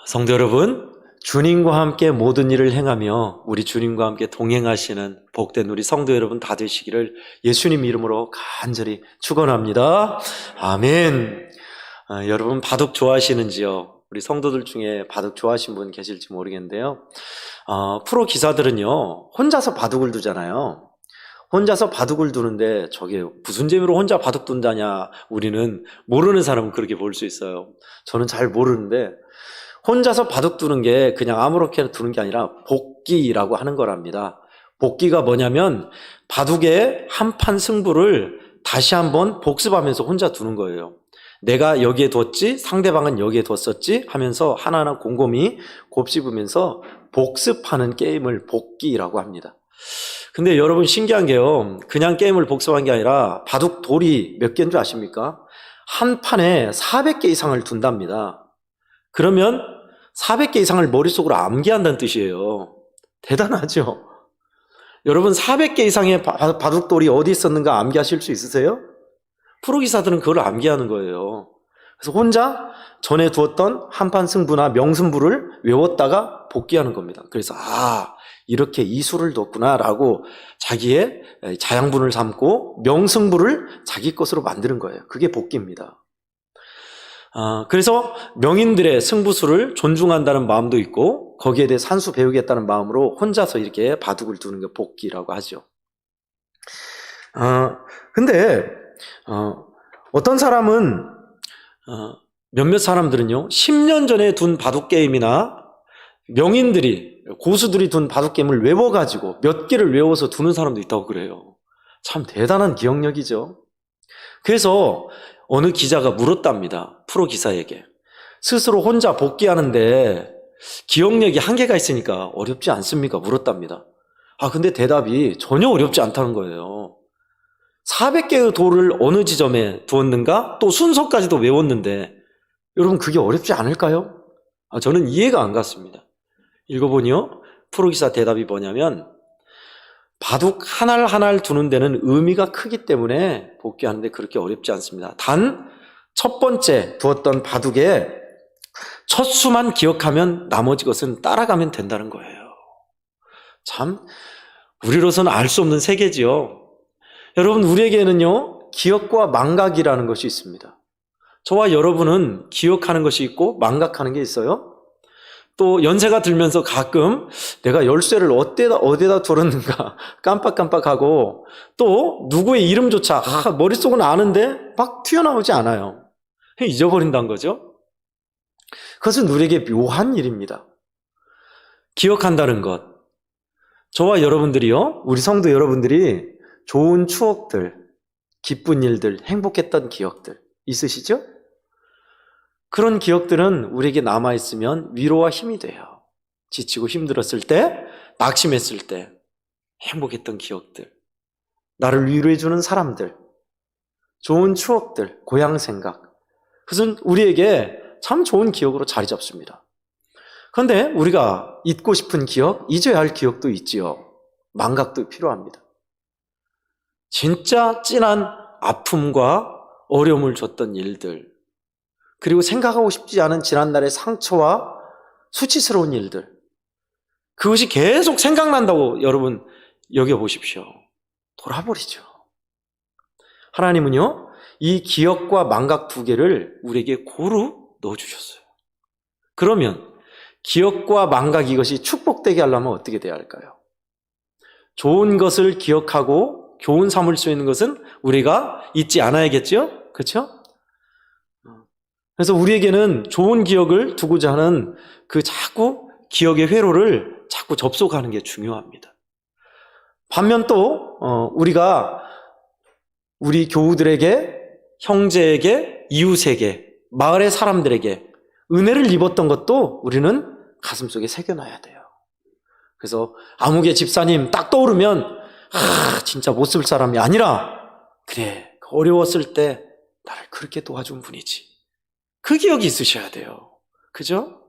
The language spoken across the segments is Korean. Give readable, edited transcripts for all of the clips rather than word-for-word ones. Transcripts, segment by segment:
성도 여러분, 주님과 함께 모든 일을 행하며 우리 주님과 함께 동행하시는 복된 우리 성도 여러분 다 되시기를 예수님 이름으로 간절히 축원합니다. 아멘. 여러분 바둑 좋아하시는지요? 우리 성도들 중에 바둑 좋아하시는 분 계실지 모르겠는데요. 프로 기사들은요, 혼자서 바둑을 두잖아요. 혼자서 바둑을 두는데 저게 무슨 재미로 혼자 바둑 둔다냐, 우리는 모르는 사람은 그렇게 볼 수 있어요. 저는 잘 모르는데 혼자서 바둑 두는 게 그냥 아무렇게나 두는 게 아니라 복기라고 하는 거랍니다. 복기가 뭐냐면 바둑의 한판 승부를 다시 한번 복습하면서 혼자 두는 거예요. 내가 여기에 뒀지, 상대방은 여기에 뒀었지 하면서 하나하나 곰곰이 곱씹으면서 복습하는 게임을 복기라고 합니다. 근데 여러분 신기한 게요, 그냥 게임을 복습한 게 아니라 바둑 돌이 몇 개인 줄 아십니까? 한 판에 400개 이상을 둔답니다. 그러면 400개 이상을 머릿속으로 암기한다는 뜻이에요. 대단하죠? 여러분 400개 이상의 바둑돌이 어디 있었는가 암기하실 수 있으세요? 프로기사들은 그걸 암기하는 거예요. 그래서 혼자 전에 두었던 한판 승부나 명승부를 외웠다가 복기하는 겁니다. 그래서 이렇게 이 수를 뒀구나 라고 자기의 자양분을 삼고 명승부를 자기 것으로 만드는 거예요. 그게 복기입니다. 그래서 명인들의 승부수를 존중한다는 마음도 있고 거기에 대해 산수 배우겠다는 마음으로 혼자서 이렇게 바둑을 두는 게 복기라고 하죠. 근데 어떤 사람은 몇몇 사람들은요 10년 전에 둔 바둑 게임이나 명인들이 고수들이 둔 바둑 게임을 외워가지고 몇 개를 외워서 두는 사람도 있다고 그래요. 참 대단한 기억력이죠. 그래서 어느 기자가 물었답니다. 프로 기사에게. 스스로 혼자 복귀하는데 기억력이 한계가 있으니까 어렵지 않습니까? 물었답니다. 근데 대답이 전혀 어렵지 않다는 거예요. 400개의 돌을 어느 지점에 두었는가? 또 순서까지도 외웠는데 여러분 그게 어렵지 않을까요? 저는 이해가 안 갔습니다. 읽어보니요. 프로 기사 대답이 뭐냐면 바둑 하나를 두는 데는 의미가 크기 때문에 복귀하는데 그렇게 어렵지 않습니다. 단 첫 번째 두었던 바둑에 첫 수만 기억하면 나머지 것은 따라가면 된다는 거예요. 참 우리로서는 알 수 없는 세계지요. 여러분 우리에게는요 기억과 망각이라는 것이 있습니다. 저와 여러분은 기억하는 것이 있고 망각하는 게 있어요. 또 연세가 들면서 가끔 내가 열쇠를 어디다 두었는가 깜빡깜빡하고 또 누구의 이름조차 머릿속은 아는데 막 튀어나오지 않아요. 잊어버린다는 거죠. 그것은 우리에게 묘한 일입니다. 기억한다는 것. 저와 여러분들이요, 우리 성도 여러분들이 좋은 추억들, 기쁜 일들, 행복했던 기억들 있으시죠? 그런 기억들은 우리에게 남아있으면 위로와 힘이 돼요. 지치고 힘들었을 때, 낙심했을 때 행복했던 기억들, 나를 위로해주는 사람들, 좋은 추억들, 고향 생각, 그것은 우리에게 참 좋은 기억으로 자리 잡습니다. 그런데 우리가 잊고 싶은 기억, 잊어야 할 기억도 있지요. 망각도 필요합니다. 진짜 진한 아픔과 어려움을 줬던 일들, 그리고 생각하고 싶지 않은 지난날의 상처와 수치스러운 일들, 그것이 계속 생각난다고 여러분 여겨보십시오. 돌아버리죠. 하나님은요 이 기억과 망각 두 개를 우리에게 고루 넣어주셨어요. 그러면 기억과 망각 이것이 축복되게 하려면 어떻게 돼야 할까요? 좋은 것을 기억하고 교훈 삼을 수 있는 것은 우리가 잊지 않아야겠죠? 그렇죠? 그래서 우리에게는 좋은 기억을 두고자 하는 그 자꾸 기억의 회로를 자꾸 접속하는 게 중요합니다. 반면 또 우리가 우리 교우들에게, 형제에게, 이웃에게, 마을의 사람들에게 은혜를 입었던 것도 우리는 가슴속에 새겨놔야 돼요. 그래서 아무개 집사님 딱 떠오르면 진짜 못 쓸 사람이 아니라 그래 어려웠을 때 나를 그렇게 도와준 분이지. 그 기억이 있으셔야 돼요. 그죠?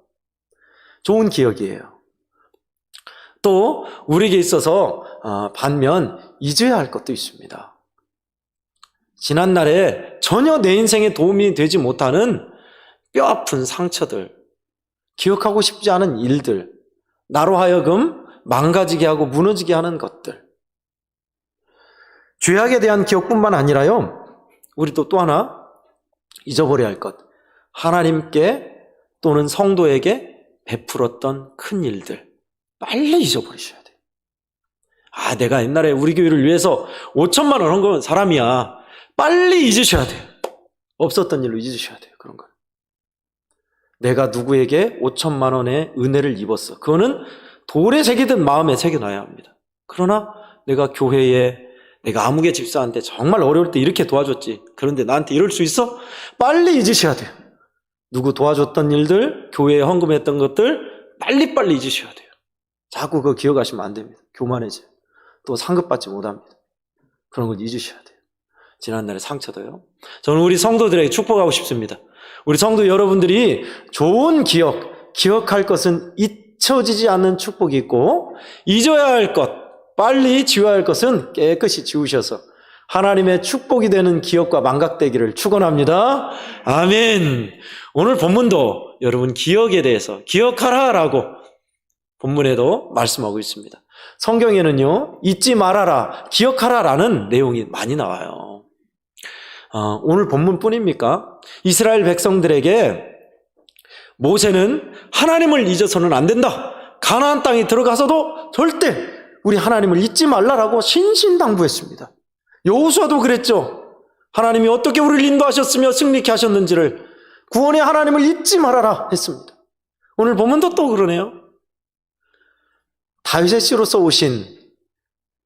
좋은 기억이에요. 또 우리에게 있어서 반면 잊어야 할 것도 있습니다. 지난날에 전혀 내 인생에 도움이 되지 못하는 뼈아픈 상처들, 기억하고 싶지 않은 일들, 나로 하여금 망가지게 하고 무너지게 하는 것들. 죄악에 대한 기억뿐만 아니라요, 우리도 또 하나 잊어버려야 할 것. 하나님께 또는 성도에게 베풀었던 큰 일들. 빨리 잊어버리셔야 돼요. 내가 옛날에 우리 교회를 위해서 5천만 원 한 건 사람이야. 빨리 잊으셔야 돼요. 없었던 일로 잊으셔야 돼요. 그런 거. 내가 누구에게 5천만 원의 은혜를 입었어. 그거는 돌에 새기든 마음에 새겨놔야 합니다. 그러나 내가 교회에, 내가 아무개 집사한테 정말 어려울 때 이렇게 도와줬지. 그런데 나한테 이럴 수 있어? 빨리 잊으셔야 돼요. 누구 도와줬던 일들, 교회에 헌금했던 것들 빨리빨리 잊으셔야 돼요. 자꾸 그거 기억하시면 안 됩니다. 교만해져요. 또 상급받지 못합니다. 그런 걸 잊으셔야 돼요. 지난날의 상처도요. 저는 우리 성도들에게 축복하고 싶습니다. 우리 성도 여러분들이 좋은 기억할 것은 잊혀지지 않는 축복이 있고, 잊어야 할 것, 빨리 지워야 할 것은 깨끗이 지우셔서 하나님의 축복이 되는 기억과 망각되기를 축원합니다. 아멘. 오늘 본문도 여러분 기억에 대해서 기억하라라고 본문에도 말씀하고 있습니다. 성경에는요, 잊지 말아라, 기억하라라는 내용이 많이 나와요. 오늘 본문뿐입니까? 이스라엘 백성들에게 모세는 하나님을 잊어서는 안 된다. 가나안 땅에 들어가서도 절대 우리 하나님을 잊지 말라라고 신신당부했습니다. 여호수아도 그랬죠. 하나님이 어떻게 우리를 인도하셨으며 승리케 하셨는지를, 구원의 하나님을 잊지 말아라 했습니다. 오늘 본문도 또 그러네요. 다윗의 씨로서 오신,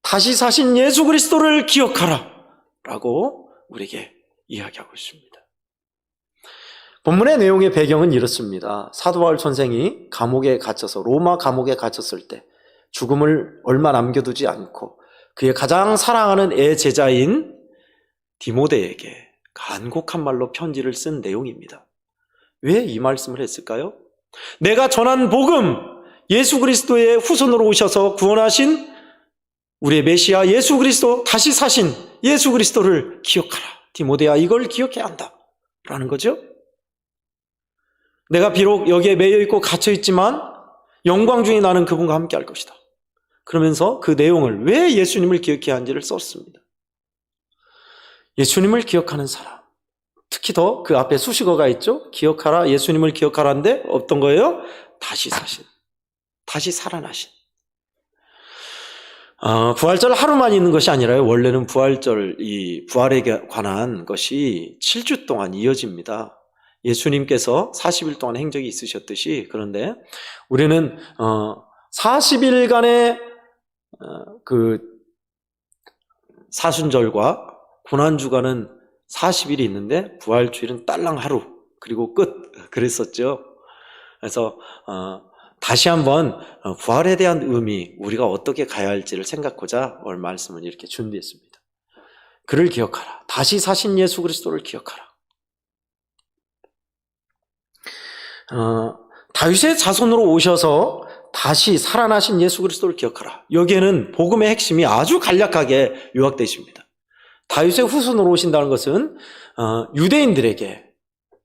다시 사신 예수 그리스도를 기억하라 라고 우리에게 이야기하고 있습니다. 본문의 내용의 배경은 이렇습니다. 사도 바울 선생이 감옥에 갇혀서, 로마 감옥에 갇혔을 때 죽음을 얼마 남겨두지 않고 그의 가장 사랑하는 애 제자인 디모데에게 간곡한 말로 편지를 쓴 내용입니다. 왜 이 말씀을 했을까요? 내가 전한 복음, 예수 그리스도의 후손으로 오셔서 구원하신 우리의 메시아 예수 그리스도, 다시 사신 예수 그리스도를 기억하라. 디모데야, 이걸 기억해야 한다 라는 거죠. 내가 비록 여기에 매여있고 갇혀있지만 영광 중에 나는 그분과 함께 할 것이다. 그러면서 그 내용을 왜 예수님을 기억해야 하는지를 썼습니다. 예수님을 기억하는 사람, 특히 더 그 앞에 수식어가 있죠. 기억하라, 예수님을 기억하라인데 어떤 거예요? 다시 사신, 다시 살아나신. 부활절 하루만 있는 것이 아니라요, 원래는 부활절, 이 부활에 관한 것이 7주 동안 이어집니다. 예수님께서 40일 동안 행적이 있으셨듯이. 그런데 우리는 40일간의 그 사순절과 고난주간은 40일이 있는데 부활주일은 딸랑 하루, 그리고 끝, 그랬었죠. 그래서 다시 한번 부활에 대한 의미, 우리가 어떻게 가야 할지를 생각하고자 오늘 말씀을 이렇게 준비했습니다. 그를 기억하라. 다시 사신 예수 그리스도를 기억하라. 다윗의 자손으로 오셔서 다시 살아나신 예수 그리스도를 기억하라. 여기에는 복음의 핵심이 아주 간략하게 요약되어 있습니다. 다윗의 후손으로 오신다는 것은 유대인들에게,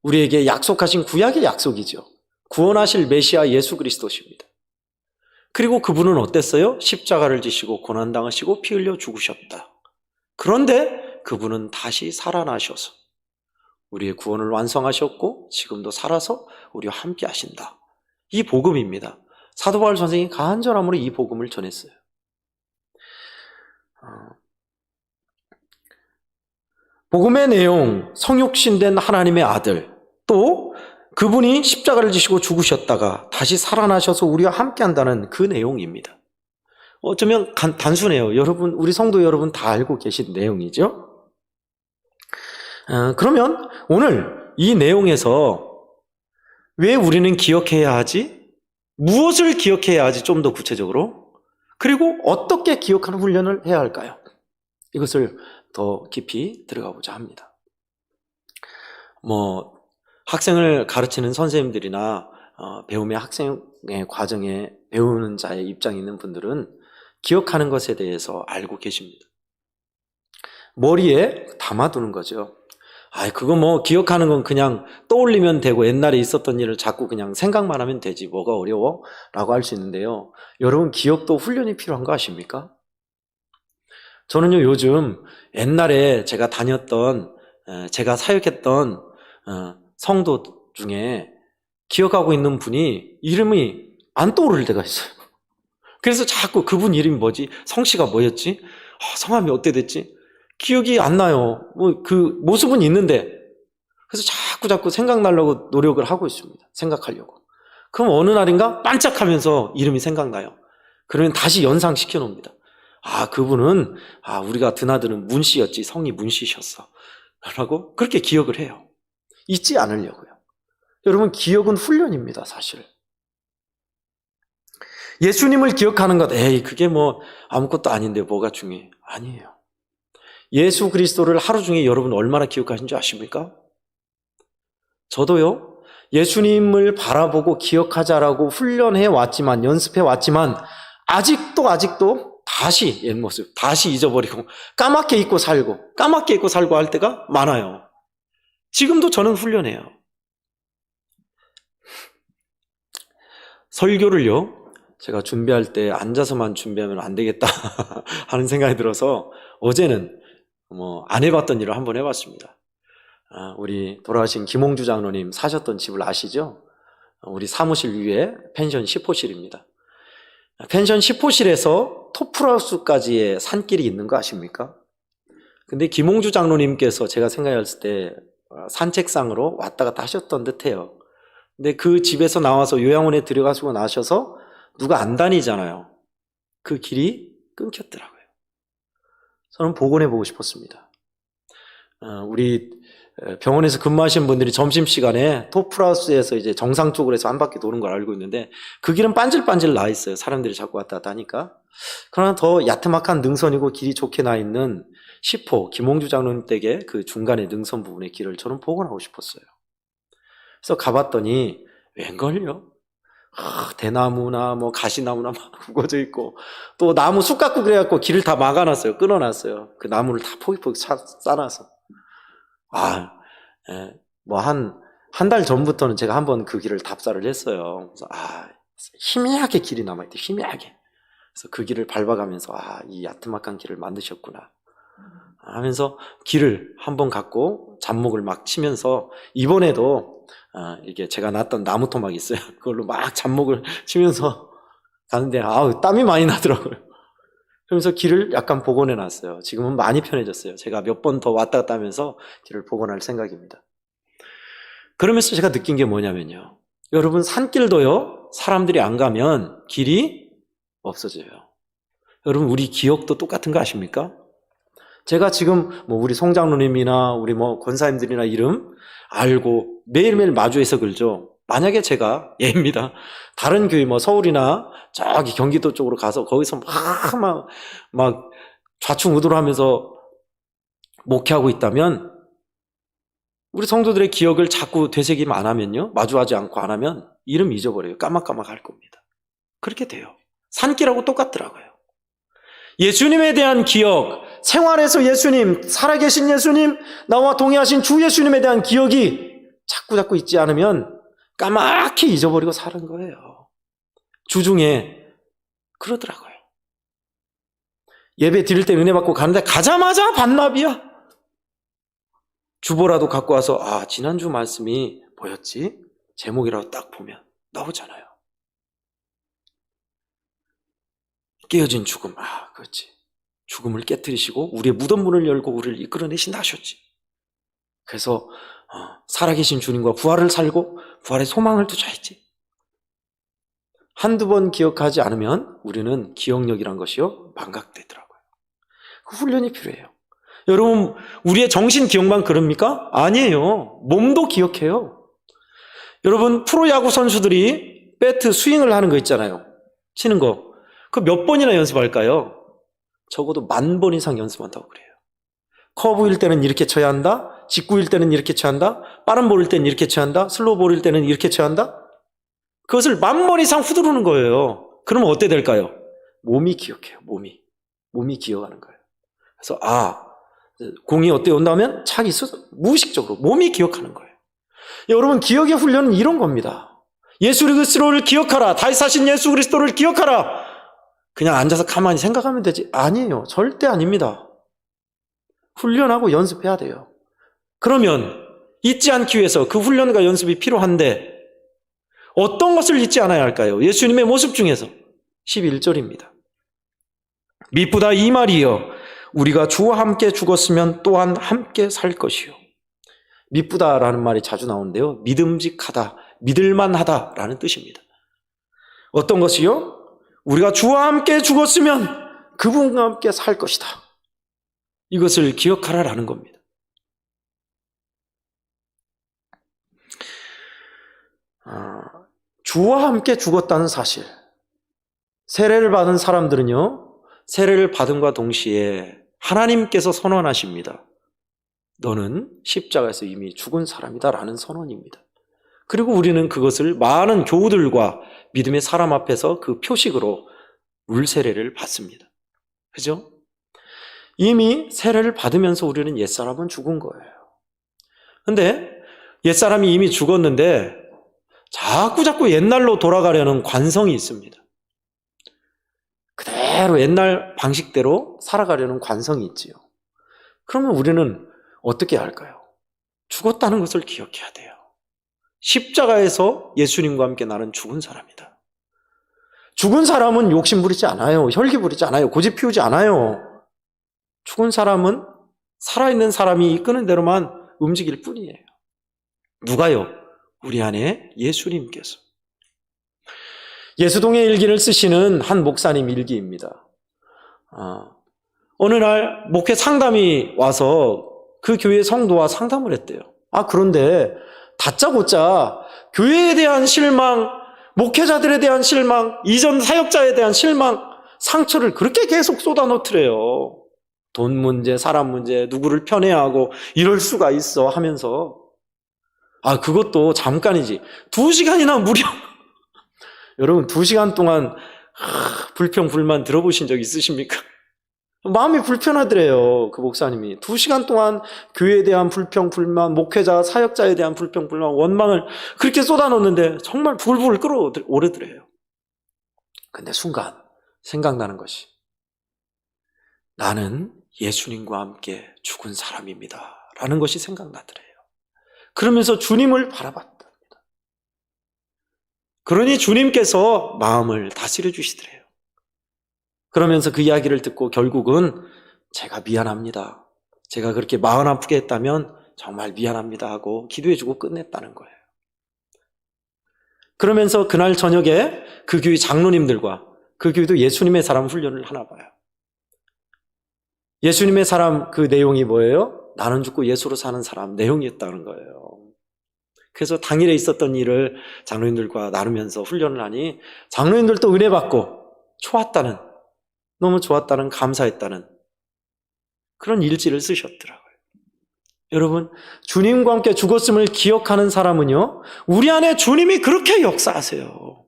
우리에게 약속하신 구약의 약속이죠. 구원하실 메시아 예수 그리스도십니다. 그리고 그분은 어땠어요? 십자가를 지시고 고난당하시고 피 흘려 죽으셨다. 그런데 그분은 다시 살아나셔서 우리의 구원을 완성하셨고 지금도 살아서 우리와 함께 하신다. 이 복음입니다. 사도 바울 선생이 간절함으로 이 복음을 전했어요. 복음의 내용, 성육신된 하나님의 아들, 또 그분이 십자가를 지시고 죽으셨다가 다시 살아나셔서 우리와 함께 한다는 그 내용입니다. 어쩌면 단순해요. 여러분, 우리 성도 여러분 다 알고 계신 내용이죠. 그러면 오늘 이 내용에서 왜 우리는 기억해야 하지? 무엇을 기억해야 하지? 좀 더 구체적으로. 그리고 어떻게 기억하는 훈련을 해야 할까요? 이것을 더 깊이 들어가 보자 합니다. 학생을 가르치는 선생님들이나 배움의 학생의 과정에 배우는 자의 입장에 있는 분들은 기억하는 것에 대해서 알고 계십니다. 머리에 담아두는 거죠. 그거 뭐 기억하는 건 그냥 떠올리면 되고 옛날에 있었던 일을 자꾸 그냥 생각만 하면 되지 뭐가 어려워? 라고 할 수 있는데요. 여러분 기억도 훈련이 필요한 거 아십니까? 저는요 요즘 옛날에 제가 다녔던 제가 사역했던 성도 중에 기억하고 있는 분이 이름이 안 떠오를 때가 있어요. 그래서 자꾸 그분 이름이 뭐지? 성씨가 뭐였지? 성함이 어때 됐지? 기억이 안 나요. 뭐 그 모습은 있는데 그래서 자꾸 생각나려고 노력을 하고 있습니다. 생각하려고. 그럼 어느 날인가 반짝하면서 이름이 생각나요. 그러면 다시 연상시켜 놓습니다. 그분은 우리가 드나드는 문씨였지. 성이 문씨셨어. 라고 그렇게 기억을 해요. 잊지 않으려고요. 여러분 기억은 훈련입니다. 사실. 예수님을 기억하는 것, 그게 뭐 아무것도 아닌데 뭐가 중요해? 아니에요. 예수 그리스도를 하루 중에 여러분 얼마나 기억하신 줄 아십니까? 저도요, 예수님을 바라보고 기억하자라고 훈련해 왔지만, 연습해 왔지만, 아직도 다시 옛 모습, 다시 잊어버리고, 까맣게 잊고 살고 할 때가 많아요. 지금도 저는 훈련해요. 설교를요, 제가 준비할 때 앉아서만 준비하면 안 되겠다 하는 생각이 들어서 어제는 안 해봤던 일을 한번 해봤습니다. 우리 돌아가신 김홍주 장로님 사셨던 집을 아시죠? 우리 사무실 위에 펜션 10호실입니다. 펜션 10호실에서 토프라우스까지의 산길이 있는 거 아십니까? 근데 김홍주 장로님께서 제가 생각했을 때 산책상으로 왔다 갔다 하셨던 듯해요. 근데 그 집에서 나와서 요양원에 들어가시고 나셔서 누가 안 다니잖아요. 그 길이 끊겼더라고요. 저는 복원해 보고 싶었습니다. 우리 병원에서 근무하시는 분들이 점심시간에 토프라우스에서 이제 정상 쪽으로 해서 한 바퀴 도는 걸 알고 있는데 그 길은 반질반질 나 있어요. 사람들이 자꾸 왔다 갔다 하니까. 그러나 더 야트막한 능선이고 길이 좋게 나 있는 10호 김홍주 장로님 댁의 그 중간에 능선 부분의 길을 저는 복원하고 싶었어요. 그래서 가봤더니 웬걸요? 대나무나 뭐 가시나무나 막 우거져 있고 또 나무 쑥 갖고 그래갖고 길을 다 막아놨어요. 끊어놨어요. 그 나무를 다 포기포기 싸놔서. 뭐 한 달 전부터는 제가 한번 그 길을 답사를 했어요. 그래서 희미하게 길이 남아있대, 희미하게. 그래서 그 길을 밟아가면서 이 야트막한 길을 만드셨구나 하면서 길을 한번 갖고 잡목을 막 치면서 이번에도 이게 제가 놨던 나무 토막이 있어요. 그걸로 막 잡목을 치면서 가는데 땀이 많이 나더라고요. 그러면서 길을 약간 복원해 놨어요. 지금은 많이 편해졌어요. 제가 몇 번 더 왔다 갔다 하면서 길을 복원할 생각입니다. 그러면서 제가 느낀 게 뭐냐면요. 여러분 산길도요. 사람들이 안 가면 길이 없어져요. 여러분 우리 기억도 똑같은 거 아십니까? 제가 지금 뭐 우리 송장로님이나 우리 뭐 권사님들이나 이름 알고 매일매일 마주해서 그러죠. 만약에 제가 예입니다. 다른 교회 뭐 서울이나 저기 경기도 쪽으로 가서 거기서 막 좌충우돌하면서 목회하고 있다면 우리 성도들의 기억을 자꾸 되새김 안 하면요. 마주하지 않고 안 하면 이름 잊어버려요. 까막까막 할 겁니다. 그렇게 돼요. 산길하고 똑같더라고요. 예수님에 대한 기억, 생활에서 예수님, 살아계신 예수님, 나와 동행하신 주 예수님에 대한 기억이 자꾸 잊지 않으면 까맣게 잊어버리고 사는 거예요. 주중에 그러더라고요. 예배 드릴 때 은혜 받고 가는데 가자마자 반납이야. 주보라도 갖고 와서 지난주 말씀이 뭐였지? 제목이라고 딱 보면 나오잖아요. 깨어진 죽음. 그렇지. 죽음을 깨뜨리시고 우리의 무덤 문을 열고 우리를 이끌어내신다 하셨지. 그래서 살아계신 주님과 부활을 살고 부활의 소망을 두자했지. 한두 번 기억하지 않으면 우리는 기억력이란 것이요 망각되더라고요. 그 훈련이 필요해요. 여러분 우리의 정신 기억만 그럽니까? 아니에요. 몸도 기억해요. 여러분 프로야구 선수들이 배트 스윙을 하는 거 있잖아요. 치는 거. 그 몇 번이나 연습할까요? 적어도 10,000번 이상 연습한다고 그래요. 커브일 때는 이렇게 쳐야 한다. 직구일 때는 이렇게 쳐야 한다. 빠른 볼일 때는 이렇게 쳐야 한다. 슬로우 볼일 때는 이렇게 쳐야 한다. 그것을 10,000번 이상 후두르는 거예요. 그러면 어때 될까요? 몸이 기억해요. 몸이 기억하는 거예요. 그래서 공이 어떻게 온다면 자기 스스로 무의식적으로 몸이 기억하는 거예요. 여러분, 기억의 훈련은 이런 겁니다. 예수 그리스도를 기억하라. 다윗하신 예수 그리스도를 기억하라. 그냥 앉아서 가만히 생각하면 되지. 아니에요. 절대 아닙니다. 훈련하고 연습해야 돼요. 그러면 잊지 않기 위해서 그 훈련과 연습이 필요한데 어떤 것을 잊지 않아야 할까요? 예수님의 모습 중에서 11절입니다. 미쁘다 이 말이여 우리가 주와 함께 죽었으면 또한 함께 살 것이요. 미쁘다라는 말이 자주 나오는데요. 믿음직하다, 믿을만하다라는 뜻입니다. 어떤 것이요? 우리가 주와 함께 죽었으면 그분과 함께 살 것이다. 이것을 기억하라라는 겁니다. 주와 함께 죽었다는 사실. 세례를 받은 사람들은요, 세례를 받음과 동시에 하나님께서 선언하십니다. 너는 십자가에서 이미 죽은 사람이다 라는 선언입니다. 그리고 우리는 그것을 많은 교우들과 믿음의 사람 앞에서 그 표식으로 물세례를 받습니다. 그죠? 이미 세례를 받으면서 우리는 옛사람은 죽은 거예요. 근데 옛사람이 이미 죽었는데 자꾸 옛날로 돌아가려는 관성이 있습니다. 그대로 옛날 방식대로 살아가려는 관성이 있지요. 그러면 우리는 어떻게 할까요? 죽었다는 것을 기억해야 돼요. 십자가에서 예수님과 함께 나는 죽은 사람이다. 죽은 사람은 욕심 부리지 않아요. 혈기 부리지 않아요. 고집 피우지 않아요. 죽은 사람은 살아있는 사람이 이끄는 대로만 움직일 뿐이에요. 누가요? 우리 안에 예수님께서. 예수동의 일기를 쓰시는 한 목사님 일기입니다. 어느 날 목회 상담이 와서 그 교회 성도와 상담을 했대요. 그런데 다짜고짜 교회에 대한 실망, 목회자들에 대한 실망, 이전 사역자에 대한 실망, 상처를 그렇게 계속 쏟아놓더래요. 돈 문제, 사람 문제, 누구를 편애하고 이럴 수가 있어 하면서 그것도 잠깐이지. 2시간이나 무려 여러분 2시간 동안 불평, 불만 들어보신 적 있으십니까? 마음이 불편하더래요. 그 목사님이 2시간 동안 교회에 대한 불평, 불만, 목회자, 사역자에 대한 불평, 불만, 원망을 그렇게 쏟아놓는데 정말 부글부글 끓어오르더래요. 근데 순간 생각나는 것이 나는 예수님과 함께 죽은 사람입니다 라는 것이 생각나더래요. 그러면서 주님을 바라봤답니다. 그러니 주님께서 마음을 다스려 주시더래요. 그러면서 그 이야기를 듣고 결국은 제가 미안합니다. 제가 그렇게 마음 아프게 했다면 정말 미안합니다 하고 기도해주고 끝냈다는 거예요. 그러면서 그날 저녁에 그 교회 장로님들과 그 교회도 예수님의 사람 훈련을 하나 봐요. 예수님의 사람 그 내용이 뭐예요? 나는 죽고 예수로 사는 사람 내용이었다는 거예요. 그래서 당일에 있었던 일을 장로님들과 나누면서 훈련을 하니 장로님들도 은혜 받고 좋았다는, 너무 좋았다는, 감사했다는 그런 일지를 쓰셨더라고요. 여러분, 주님과 함께 죽었음을 기억하는 사람은요, 우리 안에 주님이 그렇게 역사하세요.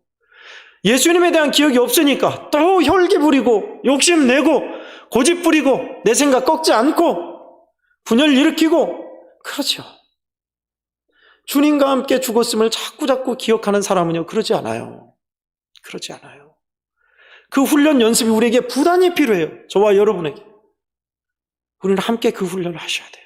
예수님에 대한 기억이 없으니까 또 혈기 부리고 욕심내고 고집 부리고 내 생각 꺾지 않고 분열 일으키고 그러죠. 주님과 함께 죽었음을 자꾸 기억하는 사람은요, 그러지 않아요. 그러지 않아요. 그 훈련 연습이 우리에게 부단히 필요해요. 저와 여러분에게. 우리는 함께 그 훈련을 하셔야 돼요.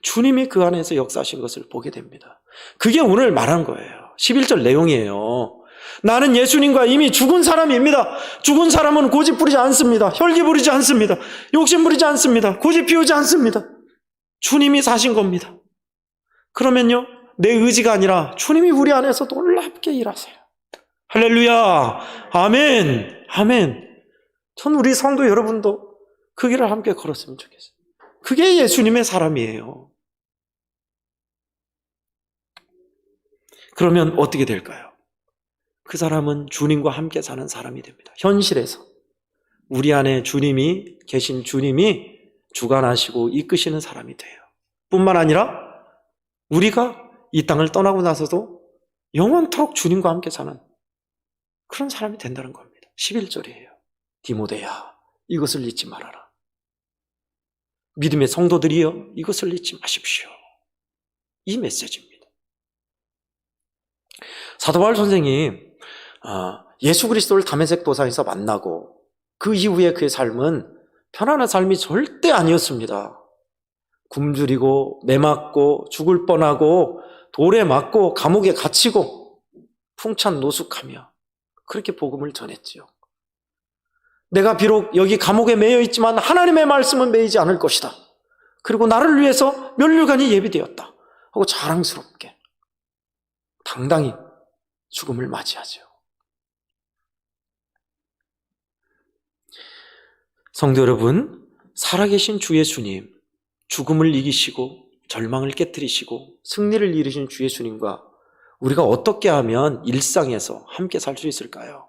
주님이 그 안에서 역사하신 것을 보게 됩니다. 그게 오늘 말한 거예요. 11절 내용이에요. 나는 예수님과 이미 죽은 사람입니다. 죽은 사람은 고집 부리지 않습니다. 혈기 부리지 않습니다. 욕심 부리지 않습니다. 고집 피우지 않습니다. 주님이 사신 겁니다. 그러면요, 내 의지가 아니라 주님이 우리 안에서 놀랍게 일하세요. 할렐루야. 아멘. 아멘. 전 우리 성도 여러분도 그 길을 함께 걸었으면 좋겠어요. 그게 예수님의 사람이에요. 그러면 어떻게 될까요? 그 사람은 주님과 함께 사는 사람이 됩니다. 현실에서 우리 안에 주님이 계신, 주님이 주관하시고 이끄시는 사람이 돼요. 뿐만 아니라 우리가 이 땅을 떠나고 나서도 영원토록 주님과 함께 사는 그런 사람이 된다는 겁니다. 11절이에요. 디모데야, 이것을 잊지 말아라. 믿음의 성도들이여, 이것을 잊지 마십시오. 이 메시지입니다. 사도 바울 선생이 예수 그리스도를 다메섹 도상에서 만나고 그 이후에 그의 삶은 편안한 삶이 절대 아니었습니다. 굶주리고 매맞고 죽을 뻔하고 돌에 맞고 감옥에 갇히고 풍찬 노숙하며 그렇게 복음을 전했지요. 내가 비록 여기 감옥에 매여 있지만 하나님의 말씀은 매이지 않을 것이다. 그리고 나를 위해서 면류관이 예비되었다 하고 자랑스럽게 당당히 죽음을 맞이하죠. 성도 여러분, 살아계신 주 예수님, 죽음을 이기시고 절망을 깨뜨리시고 승리를 이루신 주 예수님과 우리가 어떻게 하면 일상에서 함께 살 수 있을까요?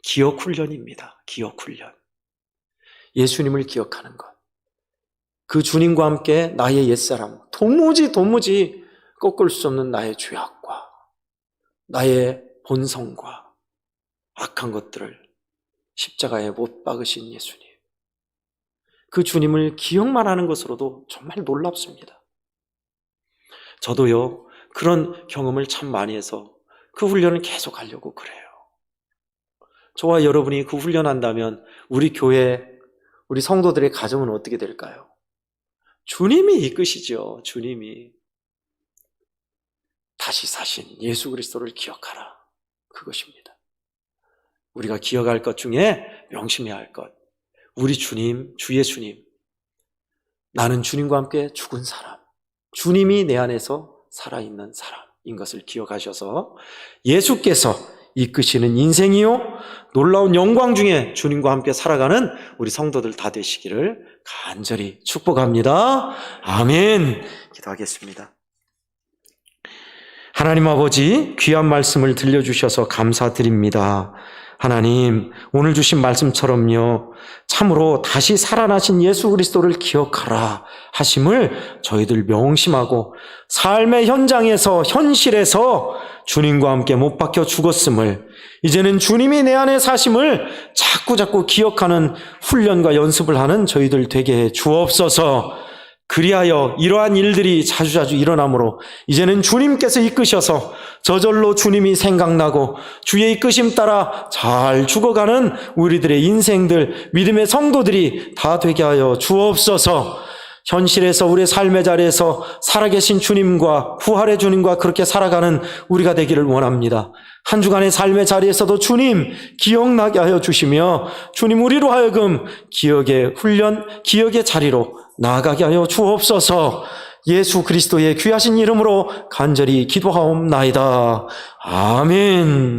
기억 훈련입니다. 기억 훈련. 예수님을 기억하는 것. 그 주님과 함께 나의 옛사람, 도무지 꺾을 수 없는 나의 죄악과 나의 본성과 악한 것들을 십자가에 못 박으신 예수님. 그 주님을 기억만 하는 것으로도 정말 놀랍습니다. 저도요, 그런 경험을 참 많이 해서 그 훈련을 계속 하려고 그래요. 저와 여러분이 그 훈련한다면 우리 교회, 우리 성도들의 가정은 어떻게 될까요? 주님이 이끄시죠. 주님이. 다시 사신 예수 그리스도를 기억하라. 그것입니다. 우리가 기억할 것 중에 명심해야 할 것. 우리 주님, 주 예수님. 나는 주님과 함께 죽은 사람. 주님이 내 안에서 살아있는 사람인 것을 기억하셔서 예수께서 이끄시는 인생이요 놀라운 영광 중에 주님과 함께 살아가는 우리 성도들 다 되시기를 간절히 축복합니다. 아멘. 기도하겠습니다. 하나님 아버지, 귀한 말씀을 들려주셔서 감사드립니다. 하나님, 오늘 주신 말씀처럼요, 참으로 다시 살아나신 예수 그리스도를 기억하라 하심을 저희들 명심하고 삶의 현장에서, 현실에서 주님과 함께 못 박혀 죽었음을, 이제는 주님이 내 안에 사심을 자꾸 기억하는 훈련과 연습을 하는 저희들 되게 해 주옵소서. 그리하여 이러한 일들이 자주자주 일어나므로 이제는 주님께서 이끄셔서 저절로 주님이 생각나고 주의 이끄심 따라 잘 죽어가는 우리들의 인생들, 믿음의 성도들이 다 되게 하여 주옵소서. 현실에서 우리의 삶의 자리에서 살아계신 주님과 부활의 주님과 그렇게 살아가는 우리가 되기를 원합니다. 한 주간의 삶의 자리에서도 주님 기억나게 하여 주시며 주님 우리로 하여금 기억의 훈련, 기억의 자리로 나아가게 하여 주옵소서. 예수 그리스도의 귀하신 이름으로 간절히 기도하옵나이다. 아멘.